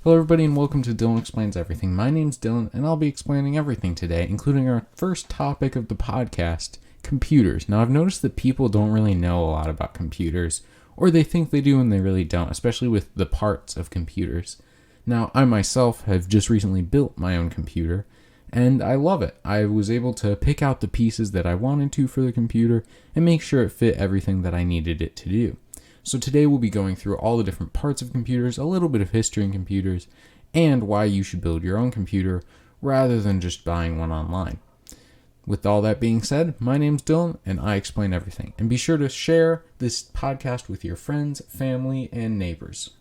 Hello everybody and welcome to Dyllon Explains Everything. My name's Dylan and I'll be explaining everything today, including our first topic of the podcast, computers. Now I've noticed that people don't really know a lot about computers, or they think they do and they really don't, especially with the parts of computers. Now I myself have just recently built my own computer and I love it. I was able to pick out the pieces that I wanted to for the computer and make sure it fit everything that I needed it to do. So today we'll be going through all the different parts of computers, a little bit of history in computers, and why you should build your own computer rather than just buying one online. With all that being said, my name's Dylan and I explain everything. And be sure to share this podcast with your friends, family, and neighbors.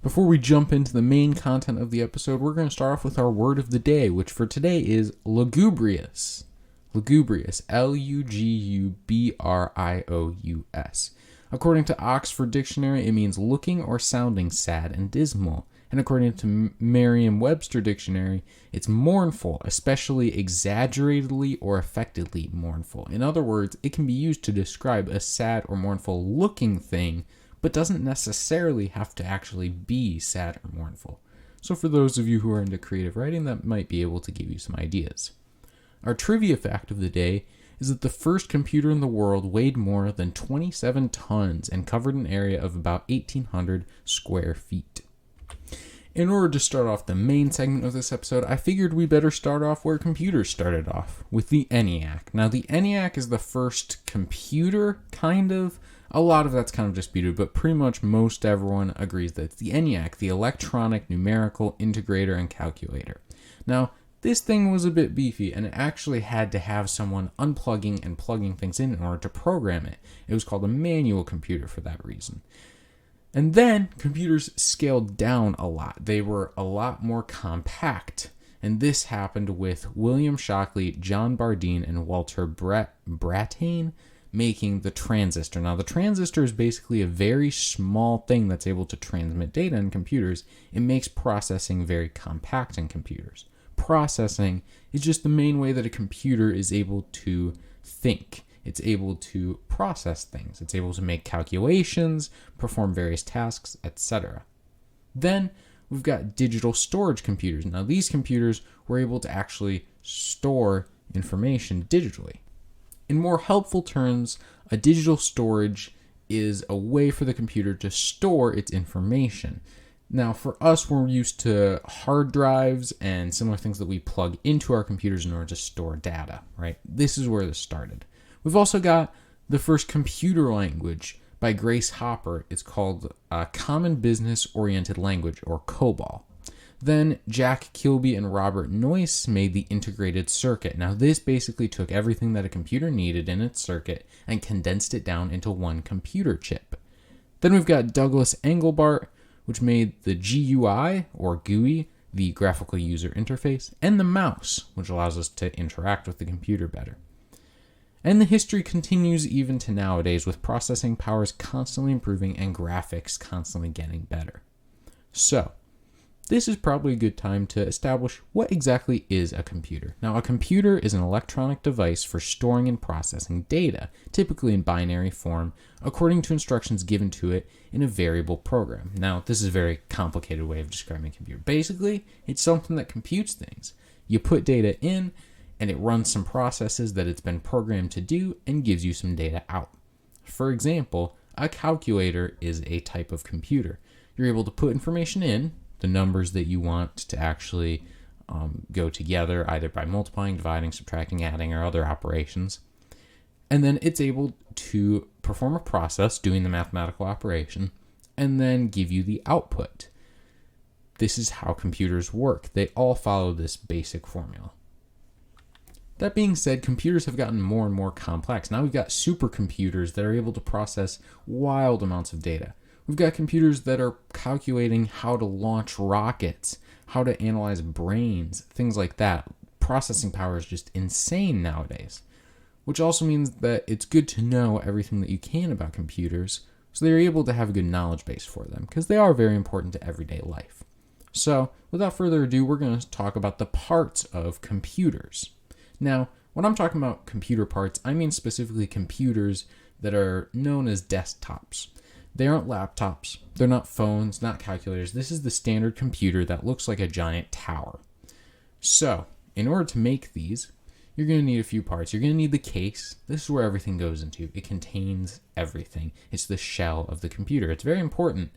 Before we jump into the main content of the episode, we're going to start off with our word of the day, which for today is lugubrious. Lugubrious, Lugubrious. According to Oxford Dictionary, it means looking or sounding sad and dismal. And according to Merriam-Webster Dictionary, it's mournful, especially exaggeratedly or affectedly mournful. In other words, it can be used to describe a sad or mournful looking thing, but doesn't necessarily have to actually be sad or mournful. So for those of you who are into creative writing, that might be able to give you some ideas. Our trivia fact of the day is that the first computer in the world weighed more than 27 tons and covered an area of about 1,800 square feet. In order to start off the main segment of this episode, I figured we better start off where computers started off, with the ENIAC. Now, the ENIAC is the first computer, kind of. A lot of that's kind of disputed, but pretty much most everyone agrees that it's the ENIAC, the Electronic Numerical Integrator and Calculator. Now, this thing was a bit beefy, and it actually had to have someone unplugging and plugging things in order to program it. It was called a manual computer for that reason. And then, computers scaled down a lot. They were a lot more compact. And this happened with William Shockley, John Bardeen, and Walter Brattain, making the transistor. Now, the transistor is basically a very small thing that's able to transmit data in computers. It makes processing very compact in computers. Processing is just the main way that a computer is able to think. It's able to process things. It's able to make calculations, perform various tasks, etc. Then we've got digital storage computers. Now, these computers were able to actually store information digitally. In more helpful terms, a digital storage is a way for the computer to store its information. Now, for us, we're used to hard drives and similar things that we plug into our computers in order to store data, right? This is where this started. We've also got the first computer language by Grace Hopper. It's called Common Business Oriented Language, or COBOL. Then Jack Kilby and Robert Noyce made the integrated circuit. Now, this basically took everything that a computer needed in its circuit and condensed it down into one computer chip. Then we've got Douglas Engelbart, which made the GUI, or GUI, the graphical user interface, and the mouse, which allows us to interact with the computer better. And the history continues even to nowadays, with processing powers constantly improving and graphics constantly getting better. So, this is probably a good time to establish what exactly is a computer. Now, a computer is an electronic device for storing and processing data, typically in binary form, according to instructions given to it in a variable program. Now, this is a very complicated way of describing a computer. Basically, it's something that computes things. You put data in, and it runs some processes that it's been programmed to do and gives you some data out. For example, a calculator is a type of computer. You're able to put information in, the numbers that you want to actually go together, either by multiplying, dividing, subtracting, adding, or other operations. And then it's able to perform a process doing the mathematical operation and then give you the output. This is how computers work. They all follow this basic formula. That being said, computers have gotten more and more complex. Now we've got supercomputers that are able to process wild amounts of data. We've got computers that are calculating how to launch rockets, how to analyze brains, things like that. Processing power is just insane nowadays, which also means that it's good to know everything that you can about computers so they're able to have a good knowledge base for them because they are very important to everyday life. So, without further ado, we're going to talk about the parts of computers. Now, When I'm talking about computer parts, I mean specifically computers that are known as desktops. They aren't laptops, they're not phones, not calculators. This is the standard computer that looks like a giant tower. So, in order to make these, you're going to need a few parts. You're going to need the case. This is where everything goes into. It contains everything. It's the shell of the computer. It's very important.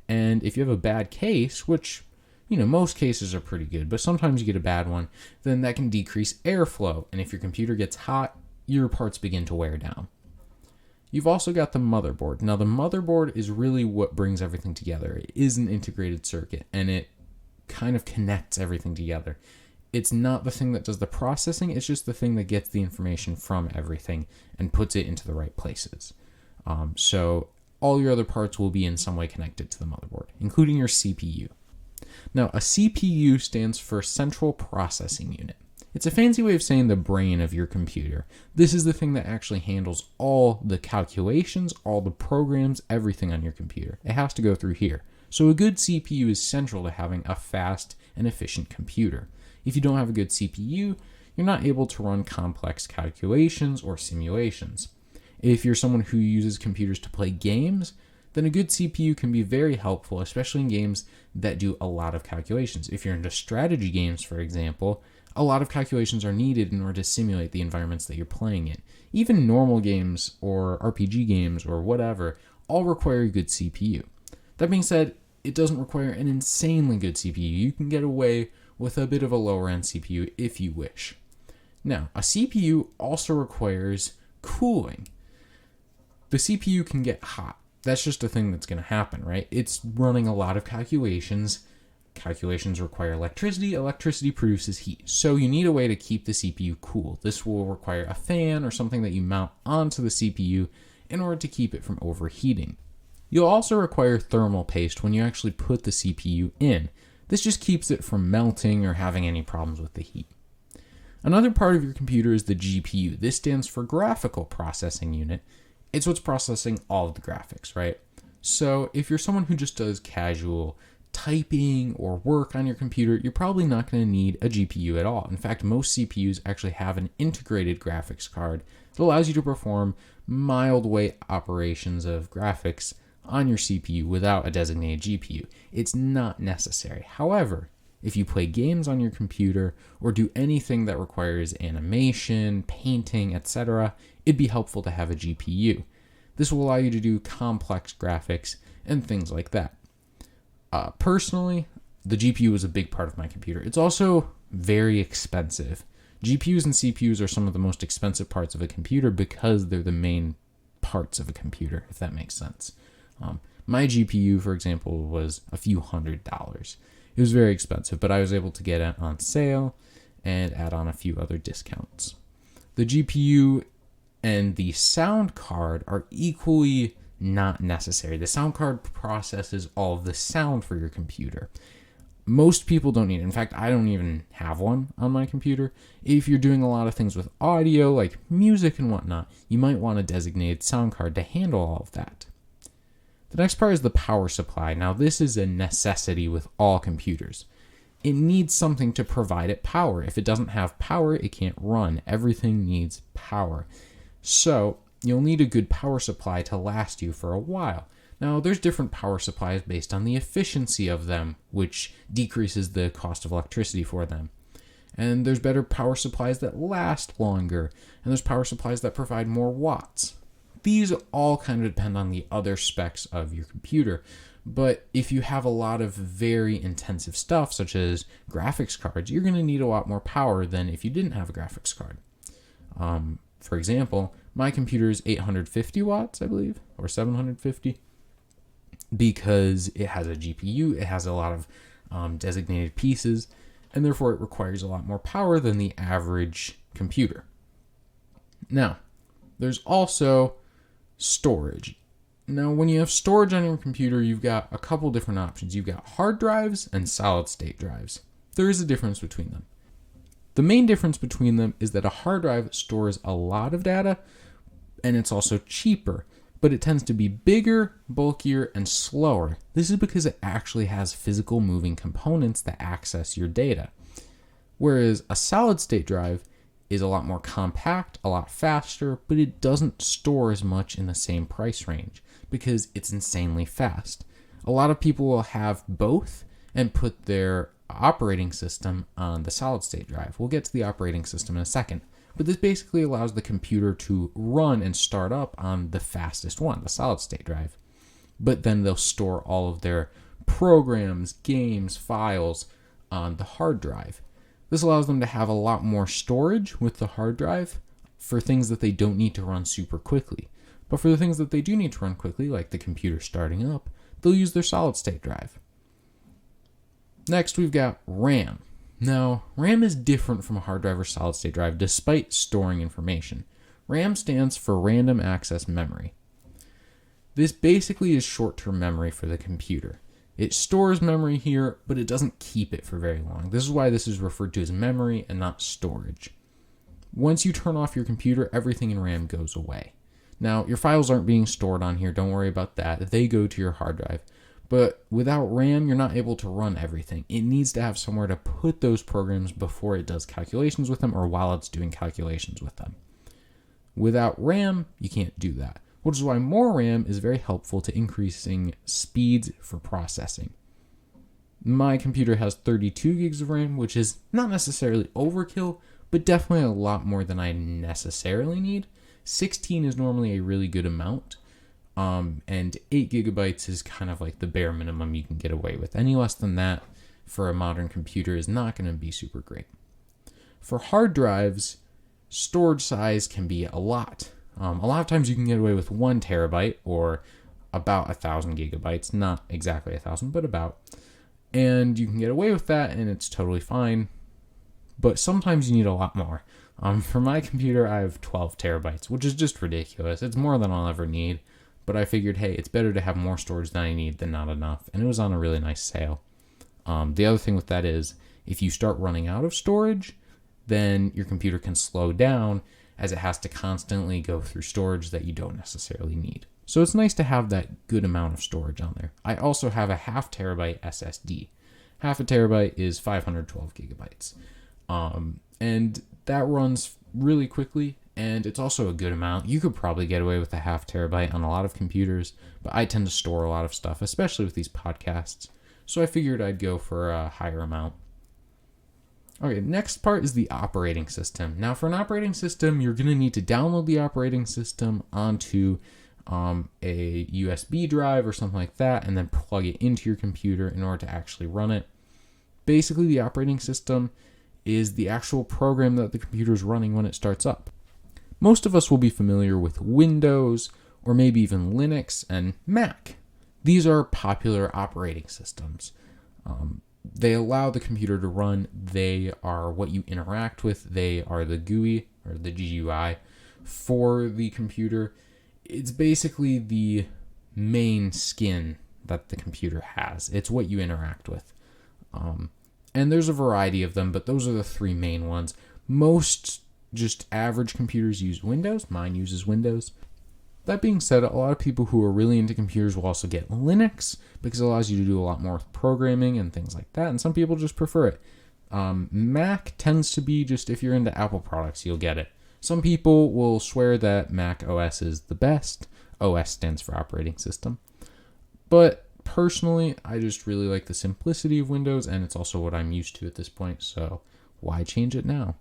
And if you have a bad case, which, most cases are pretty good, but sometimes you get a bad one, then that can decrease airflow. And if your computer gets hot, your parts begin to wear down. You've also got the motherboard. Now, the motherboard is really what brings everything together. It is an integrated circuit, and it kind of connects everything together. It's not the thing that does the processing, it's just the thing that gets the information from everything and puts it into the right places. So all your other parts will be in some way connected to the motherboard, including your CPU. Now, a CPU stands for Central Processing Unit. It's a fancy way of saying the brain of your computer. This is the thing that actually handles all the calculations, all the programs, everything on your computer. It has to go through here. So a good CPU is central to having a fast and efficient computer. If you don't have a good CPU, you're not able to run complex calculations or simulations. If you're someone who uses computers to play games, then a good CPU can be very helpful, especially in games that do a lot of calculations. If you're into strategy games, for example, a lot of calculations are needed in order to simulate the environments that you're playing in. Even normal games or RPG games or whatever all require a good CPU. That being said, it doesn't require an insanely good CPU. You can get away with a bit of a lower end CPU if you wish. Now, a CPU also requires cooling. The CPU can get hot. That's just a thing that's going to happen, right? It's running a lot of calculations. Calculations require electricity. Electricity produces heat. So you need a way to keep the CPU cool. This will require a fan or something that you mount onto the CPU in order to keep it from overheating. You'll also require thermal paste when you actually put the CPU in. This just keeps it from melting or having any problems with the heat. Another part of your computer is the GPU. This stands for Graphical Processing Unit. It's what's processing all of the graphics, right? So if you're someone who just does casual typing or work on your computer, you're probably not going to need a GPU at all. In fact, most CPUs actually have an integrated graphics card that allows you to perform mild weight operations of graphics on your CPU without a designated GPU. It's not necessary. However, if you play games on your computer or do anything that requires animation, painting, etc., it'd be helpful to have a GPU. This will allow you to do complex graphics and things like that. Personally, the GPU is a big part of my computer. It's also very expensive. GPUs and CPUs are some of the most expensive parts of a computer because they're the main parts of a computer, if that makes sense. My GPU, for example, was a few $100s. It was very expensive, but I was able to get it on sale and add on a few other discounts. The GPU and the sound card are equally not necessary. The sound card processes all of the sound for your computer. Most people don't need it. In fact, I don't even have one on my computer. If you're doing a lot of things with audio, like music and whatnot, you might want a designated sound card to handle all of that. The next part is the power supply. Now, this is a necessity with all computers. It needs something to provide it power. If it doesn't have power, it can't run. Everything needs power. So, you'll need a good power supply to last you for a while. Now, there's different power supplies based on the efficiency of them, which decreases the cost of electricity for them. And there's better power supplies that last longer, and there's power supplies that provide more watts. These all kind of depend on the other specs of your computer, but if you have a lot of very intensive stuff, such as graphics cards, you're going to need a lot more power than if you didn't have a graphics card. For example, my computer is 850 watts, I believe, or 750, because it has a GPU, it has a lot of designated pieces, and therefore it requires a lot more power than the average computer. Now, there's also storage. Now, when you have storage on your computer, you've got a couple different options. You've got hard drives and solid state drives. There is a difference between them. The main difference between them is that a hard drive stores a lot of data, and it's also cheaper, but it tends to be bigger, bulkier, and slower. This is because it actually has physical moving components that access your data. Whereas a solid state drive is a lot more compact, a lot faster, but it doesn't store as much in the same price range because it's insanely fast. A lot of people will have both and put their operating system on the solid state drive. We'll get to the operating system in a second, but this basically allows the computer to run and start up on the fastest one, the solid state drive. But then they'll store all of their programs, games, files on the hard drive. This allows them to have a lot more storage with the hard drive for things that they don't need to run super quickly. But for the things that they do need to run quickly, like the computer starting up, they'll use their solid state drive. Next, we've got RAM. Now, RAM is different from a hard drive or solid state drive despite storing information. RAM stands for Random Access Memory. This basically is short-term memory for the computer. It stores memory here, but it doesn't keep it for very long. This is why this is referred to as memory and not storage. Once you turn off your computer, everything in RAM goes away. Now, your files aren't being stored on here. Don't worry about that. They go to your hard drive. But without RAM, you're not able to run everything. It needs to have somewhere to put those programs before it does calculations with them or while it's doing calculations with them. Without RAM, you can't do that, which is why more RAM is very helpful to increasing speeds for processing. My computer has 32 gigs of RAM, which is not necessarily overkill, but definitely a lot more than I necessarily need. 16 is normally a really good amount, and 8 gigabytes is kind of like the bare minimum you can get away with. Any less than that for a modern computer is not going to be super great. For hard drives, storage size can be a lot. A lot of times you can get away with 1 terabyte or about 1,000 gigabytes, not exactly 1,000, but about. And you can get away with that and it's totally fine. But sometimes you need a lot more. For my computer, I have 12 terabytes, which is just ridiculous. It's more than I'll ever need. But I figured, hey, it's better to have more storage than I need than not enough. And it was on a really nice sale. The other thing with that is, if you start running out of storage, then your computer can slow down as it has to constantly go through storage that you don't necessarily need. So it's nice to have that good amount of storage on there. I also have a 0.5 terabyte SSD. 0.5 terabyte is 512 gigabytes. And that runs really quickly, and it's also a good amount. You could probably get away with a 0.5 terabyte on a lot of computers, but I tend to store a lot of stuff, especially with these podcasts. So I figured I'd go for a higher amount. Okay, next part is the operating system. Now, for an operating system, you're going to need to download the operating system onto a USB drive or something like that, and then plug it into your computer in order to actually run it. Basically, the operating system is the actual program that the computer is running when it starts up. Most of us will be familiar with Windows, or maybe even Linux and Mac. These are popular operating systems. They allow the computer to run. They are what you interact with. They are the GUI, or the GUI, for the computer. It's basically the main skin that the computer has. It's what you interact with. And there's a variety of them, but those are the 3 main ones. Most just average computers use Windows. Mine uses Windows. That being said, a lot of people who are really into computers will also get Linux because it allows you to do a lot more with programming and things like that, and some people just prefer it. Mac tends to be just, if you're into Apple products, you'll get it. Some people will swear that Mac OS is the best. OS stands for operating system. But personally, I just really like the simplicity of Windows, and it's also what I'm used to at this point, so why change it now?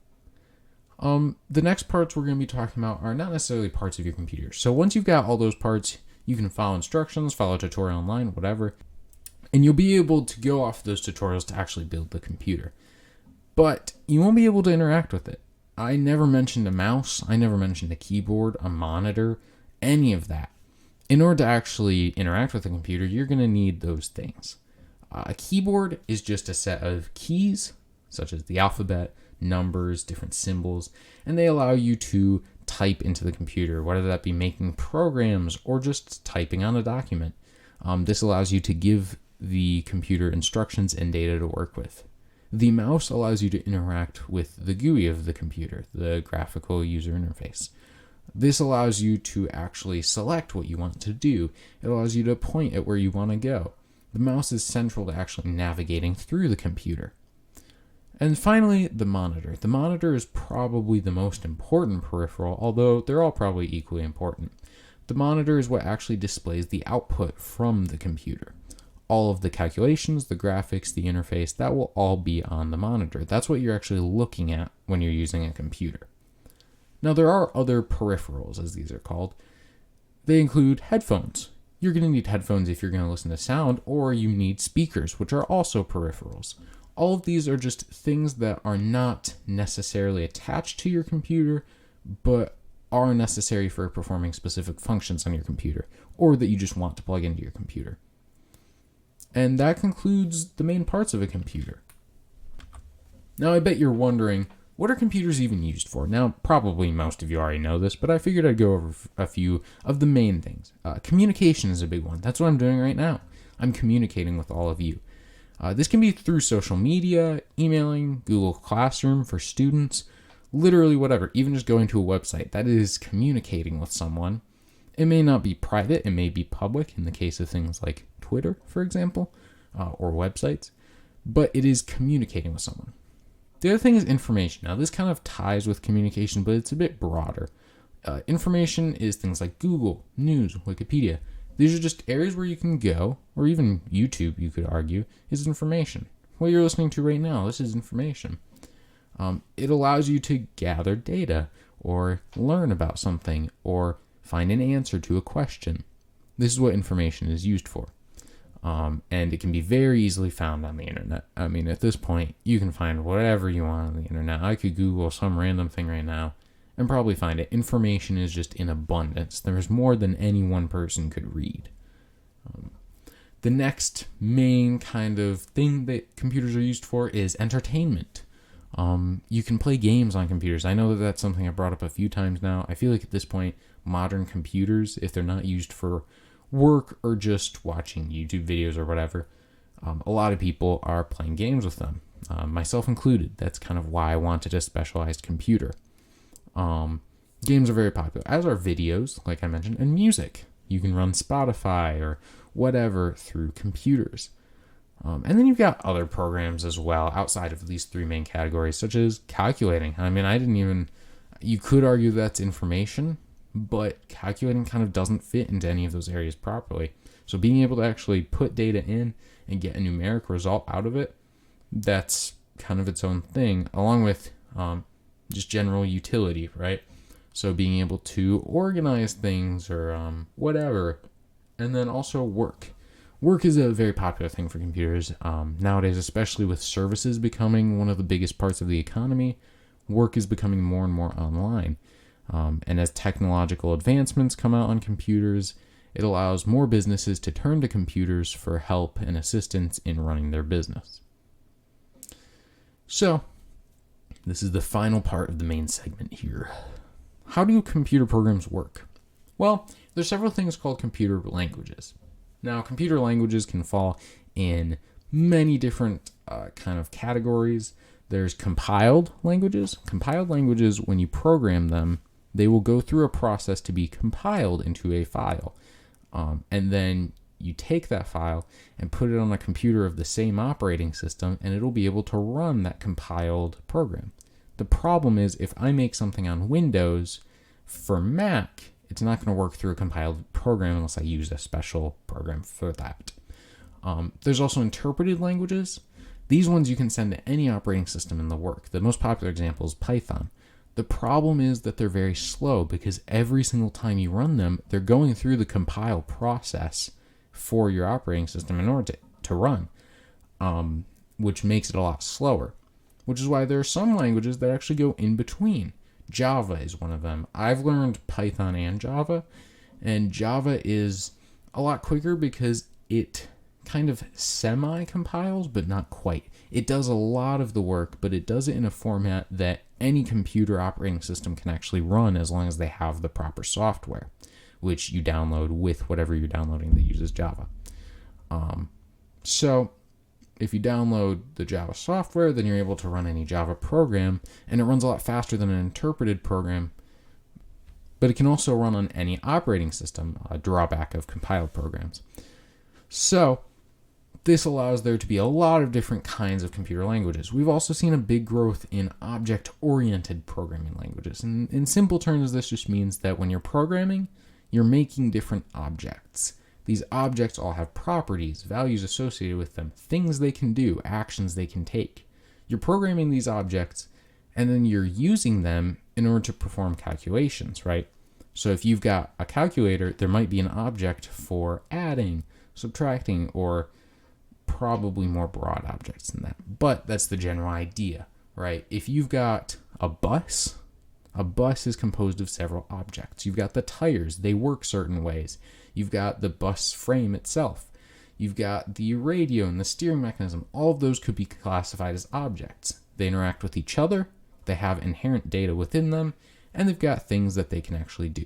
The next parts we're going to be talking about are not necessarily parts of your computer. So once you've got all those parts, you can follow instructions, follow a tutorial online, whatever, and you'll be able to go off those tutorials to actually build the computer. But you won't be able to interact with it. I never mentioned a mouse. I never mentioned a keyboard, a monitor, any of that. In order to actually interact with a computer, you're going to need those things. A keyboard is just a set of keys, such as the alphabet, numbers, different symbols, and they allow you to type into the computer, whether that be making programs or just typing on a document. This allows you to give the computer instructions and data to work with. The mouse allows you to interact with the GUI of the computer, the graphical user interface. This allows you to actually select what you want to do. It allows you to point at where you want to go. The mouse is central to actually navigating through the computer. And finally, the monitor. The monitor is probably the most important peripheral, although they're all probably equally important. The monitor is what actually displays the output from the computer. All of the calculations, the graphics, the interface, that will all be on the monitor. That's what you're actually looking at when you're using a computer. Now, there are other peripherals, as these are called. They include headphones. You're going to need headphones if you're going to listen to sound, or you need speakers, which are also peripherals. All of these are just things that are not necessarily attached to your computer, but are necessary for performing specific functions on your computer, or that you just want to plug into your computer. And that concludes the main parts of a computer. Now, I bet you're wondering, what are computers even used for? Now, probably most of you already know this, but I figured I'd go over a few of the main things. Communication is a big one. That's what I'm doing right now. I'm communicating with all of you. This can be through social media, emailing, Google Classroom for students, literally whatever, even just going to a website. That is communicating with someone. It may not be private, it may be public in the case of things like Twitter, for example, or websites, but it is communicating with someone. The other thing is information. Now, this kind of ties with communication, but it's a bit broader. Information is things like Google, News, Wikipedia. These are just areas where you can go, or even YouTube, you could argue, is information. What you're listening to right now, this is information. It allows you to gather data, or learn about something, or find an answer to a question. This is what information is used for. And it can be very easily found on the internet. I mean, at this point, you can find whatever you want on the internet. I could Google some random thing right now and probably find it. Information is just in abundance. There's more than any one person could read. The next main kind of thing that computers are used for is entertainment. You can play games on computers. I know that that's something I brought up a few times now. I feel like at this point, modern computers, if they're not used for work or just watching YouTube videos or whatever, a lot of people are playing games with them, myself included. That's kind of why I wanted a specialized computer. Games are very popular, as are videos, like I mentioned, and music. You can run Spotify or whatever through computers. And then you've got other programs as well outside of these three main categories, such as calculating. I mean, you could argue that's information, but calculating kind of doesn't fit into any of those areas properly. So being able to actually put data in and get a numeric result out of it, that's kind of its own thing, along with just general utility, right? So being able to organize things or whatever, and then also work. Work is a very popular thing for computers nowadays, especially with services becoming one of the biggest parts of the economy. Work is becoming more and more online. And as technological advancements come out on computers, it allows more businesses to turn to computers for help and assistance in running their business. So, this is the final part of the main segment here. How do computer programs work? Well, there's several things called computer languages. Now, computer languages can fall in many different kind of categories. There's compiled languages. Compiled languages, when you program them, they will go through a process to be compiled into a file. And then you take that file and put it on a computer of the same operating system, and it'll be able to run that compiled program. The problem is, if I make something on Windows for Mac, it's not going to work through a compiled program unless I use a special program for that. There's also interpreted languages. These ones you can send to any operating system in the work. The most popular example is Python. The problem is that they're very slow because every single time you run them, they're going through the compile process for your operating system in order to run, which makes it a lot slower, which is why there are some languages that actually go in between. Java is one of them. I've learned Python and Java is a lot quicker because it kind of semi-compiles, but not quite. It does a lot of the work, but it does it in a format that any computer operating system can actually run as long as they have the proper software, which you download with whatever you're downloading that uses Java. So if you download the Java software, then you're able to run any Java program, and it runs a lot faster than an interpreted program, but it can also run on any operating system, a drawback of compiled programs. So This allows there to be a lot of different kinds of computer languages. We've also seen a big growth in object-oriented programming languages. And in simple terms, this just means that when you're programming, you're making different objects. These objects all have properties, values associated with them, things they can do, actions they can take. You're programming these objects, and then you're using them in order to perform calculations, right? So if you've got a calculator, there might be an object for adding, subtracting, or probably more broad objects than that. But that's the general idea, right? If you've got a bus is composed of several objects. You've got the tires, they work certain ways. You've got the bus frame itself. You've got the radio and the steering mechanism. All of those could be classified as objects. They interact with each other, they have inherent data within them, and they've got things that they can actually do.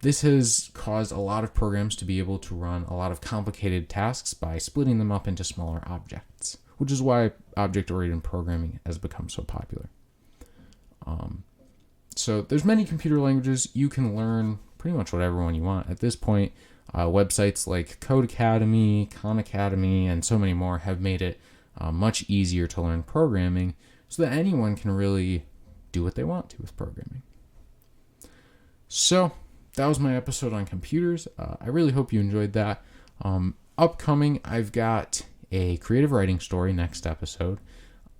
This has caused a lot of programs to be able to run a lot of complicated tasks by splitting them up into smaller objects, which is why object-oriented programming has become so popular. So there's many computer languages. You can learn pretty much whatever one you want. At this point, websites like Code Academy, Khan Academy, and so many more have made it much easier to learn programming so that anyone can really do what they want to with programming. So that was my episode on computers. I really hope you enjoyed that. Upcoming, I've got a creative writing story next episode.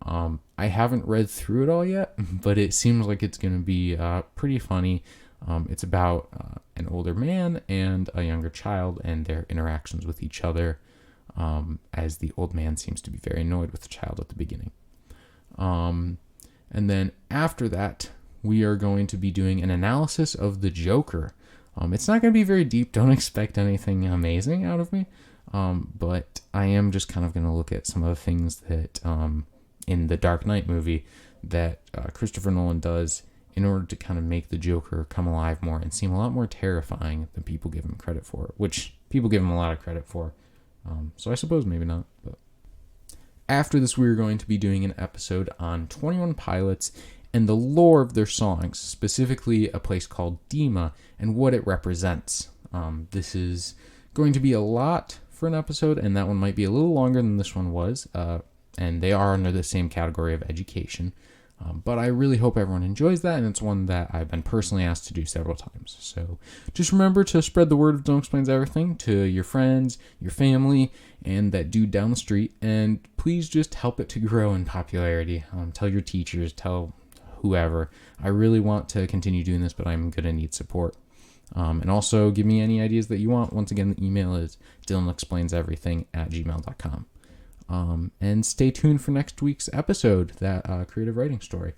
I haven't read through it all yet, but it seems like it's going to be pretty funny. It's about an older man and a younger child and their interactions with each other, as the old man seems to be very annoyed with the child at the beginning. And then after that, we are going to be doing an analysis of the Joker. It's not going to be very deep. Don't expect anything amazing out of me. But I am just kind of going to look at some of the things that in the Dark Knight movie that Christopher Nolan does in order to kind of make the Joker come alive more and seem a lot more terrifying than people give him credit for, which people give him a lot of credit for. So I suppose maybe not. But after this, we're going to be doing an episode on 21 Pilots and the lore of their songs, specifically a place called Dima and what it represents. This is going to be a lot for an episode, and that one might be a little longer than this one was, and they are under the same category of education. But I really hope everyone enjoys that, and it's one that I've been personally asked to do several times. So just remember to spread the word of Dyllon Explains Everything to your friends, your family, and that dude down the street, and please just help it to grow in popularity. Tell your teachers, tell whoever. I really want to continue doing this, but I'm going to need support. And also give me any ideas that you want. Once again, the email is dylonexplaineseverything@gmail.com. And stay tuned for next week's episode, that creative writing story.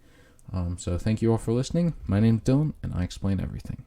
So thank you all for listening. My name's Dylan, and I explain everything.